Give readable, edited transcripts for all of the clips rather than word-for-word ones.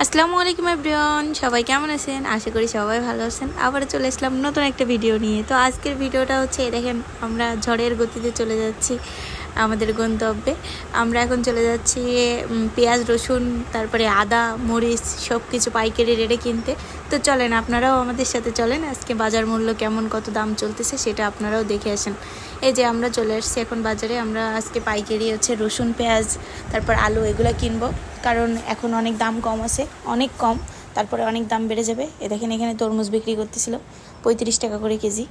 আসসালামু আলাইকুম এভরিওয়ান, সবাই কেমন আছেন? আশা করি সবাই ভালো আছেন। আবার চলে আসলাম নতুন একটা ভিডিও নিয়ে। তো আজকের ভিডিওটা হচ্ছে দেখেন, আমরা ঝড়ের গতিতে চলে যাচ্ছি আমাদের গন্তব্যে। আমরা এখন চলে যাচ্ছি পেঁয়াজ, রসুন, তারপরে আদা, মরিচ সব কিছু পাইকারি রেটে কিনতে। তো চলেন, আপনারাও আমাদের সাথে চলেন। আজকে বাজার মূল্য কেমন, কত দাম চলতেছে সেটা আপনারাও দেখে আসেন। এই যে আমরা চলে আসছি এখন বাজারে। আমরা আজকে পাইকারি হচ্ছে রসুন, পেঁয়াজ, তারপর আলু এগুলো কিনবো, কারণ এখন অনেক দাম কম আছে, অনেক কম, তারপরে অনেক দাম বেড়ে যাবে। দেখেন এখানে তরমুজ বিক্রি করতেছিল 35 টাকা করে কেজি।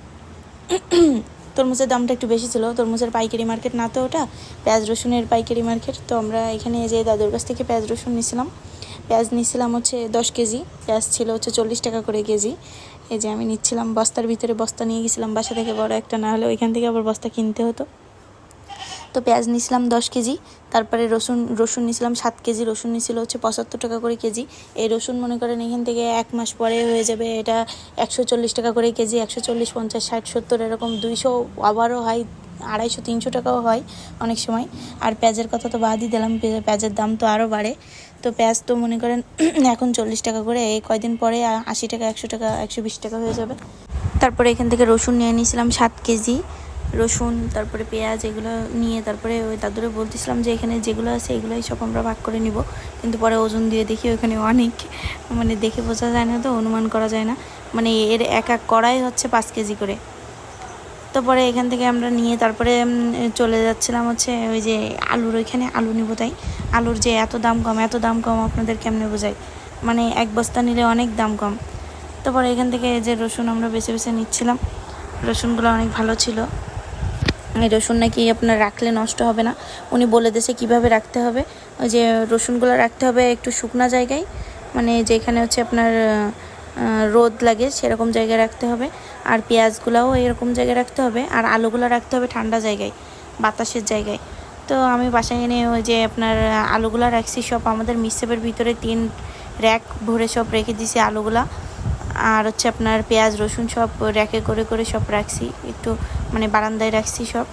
তরমুজের দামটা একটু বেশি ছিল, তরমুজের পাইকারি মার্কেট না তো ওটা, পেঁয়াজ রসুনের পাইকারি মার্কেট। তো আমরা এখানে যে দাদুর কাছ থেকে পেঁয়াজ রসুন নিয়েছিলাম, পেঁয়াজ নিয়েছিলাম হচ্ছে 10 কেজি, পেঁয়াজ ছিল হচ্ছে 40 টাকা করে কেজি। এই যে আমি নিচ্ছিলাম বস্তার ভিতরে, বস্তা নিয়ে গেছিলাম বাসা থেকে, বড় একটা, না হলে ওইখান থেকে আবার বস্তা কিনতে হতো। তো পেঁয়াজ নিয়েছিলাম 10 কেজি, তারপরে রসুন নিয়েছিলাম 7 কেজি, রসুন নিয়েছিল হচ্ছে 75 টাকা করে কেজি। এই রসুন মনে করেন এখান থেকে 1 মাস পরে হয়ে যাবে এটা 140 টাকা করে কেজি, 140, 50, 60, 70 এরকম 200, আবারও হয় 250, 300 টাকাও হয় অনেক সময়। আর পেঁয়াজের কথা তো বাদই দিলাম, পেঁয়াজের দাম তো আরও বাড়ে। তো পেঁয়াজ তো মনে করেন এখন 40 টাকা করে, এই কয়দিন পরে 80 টাকা, 100 টাকা, 120 টাকা হয়ে যাবে। তারপরে এখান থেকে রসুন নিয়ে নিয়েছিলাম 7 কেজি রসুন, তারপরে পেঁয়াজ, এগুলো নিয়ে তারপরে ওই দাদুরে বলতেছিলাম যে এখানে যেগুলো আছে এগুলোই সব আমরা ভাগ করে নিব। কিন্তু পরে ওজন দিয়ে দেখি ওখানে অনেক, মানে দেখে বোঝা যায় না, তো অনুমান করা যায় না, মানে এর এক কড়াই হচ্ছে 5 কেজি করে। তো পরে এখান থেকে আমরা নিয়ে তারপরে চলে যাচ্ছিলাম হচ্ছে ওই যে আলুর ওইখানে, আলু নিব। তাই আলুর যে এত দাম কম, এত দাম কম আপনাদের কেমনে বোঝাই, মানে এক বস্তা নিলে অনেক দাম কম। তারপরে এখান থেকে যে রসুন আমরা বেছে বেছে নিচ্ছিলাম, রসুনগুলো অনেক ভালো ছিল। এই রসুন নাকি আপনার রাখলে নষ্ট হবে না, উনি বলে দিয়েছে কীভাবে রাখতে হবে। ওই যে রসুনগুলো রাখতে হবে একটু শুকনো জায়গায়, মানে যেখানে হচ্ছে আপনার রোদ লাগে সেরকম জায়গায় রাখতে হবে। আর পেঁয়াজগুলোও এরকম জায়গায় রাখতে হবে, আর আলুগুলো রাখতে হবে ঠান্ডা জায়গায়, বাতাসের জায়গায়। তো আমি বাসায় এনে ওই যে আপনার আলুগুলো রাখছি সব আমাদের মিক্সারের ভিতরে 3 র্যাক ভরে সব রেখে দিছি আলুগুলা। আর হচ্ছে আপনার পেঁয়াজ রসুন সব র্যাকে করে করে সব রাখছি, একটু মানে বারান্দায় রাখছি সব,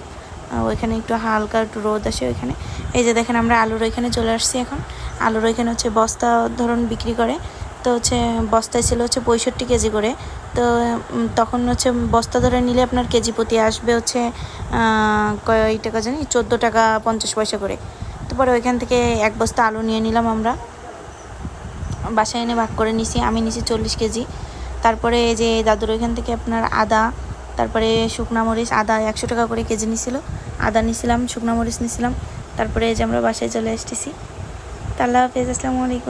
ওইখানে একটু হালকা একটু রোদ আসে ওইখানে। এই যে দেখেন আমরা আলুর ওইখানে চলে আসছি এখন। আলুর ওইখানে হচ্ছে বস্তা ধরুন বিক্রি করে, তো হচ্ছে বস্তায় ছিল হচ্ছে 65 কেজি করে। তো তখন হচ্ছে বস্তা ধরে নিলে আপনার কেজি প্রতি আসবে হচ্ছে কয় টাকা জানি, 14 টাকা 50 পয়সা করে। তারপরে ওইখান থেকে এক বস্তা আলু নিয়ে নিলাম আমরা, বাসায় এনে ভাগ করে নিছি। আমি নিছি 40 কেজি। তারপরে এই যে দাদুর ওইখান থেকে আপনার আদা, তারপরে শুকনা মরিচ, আদা 100 টাকা করে কেজি নিছিল, আদা নিছিলাম, শুকনা মরিচ নিছিলাম। তারপরে এই যে আমরা বাসায় চলে আসতেছি। আল্লাহ হাফেজ, আসসালামু আলাইকুম।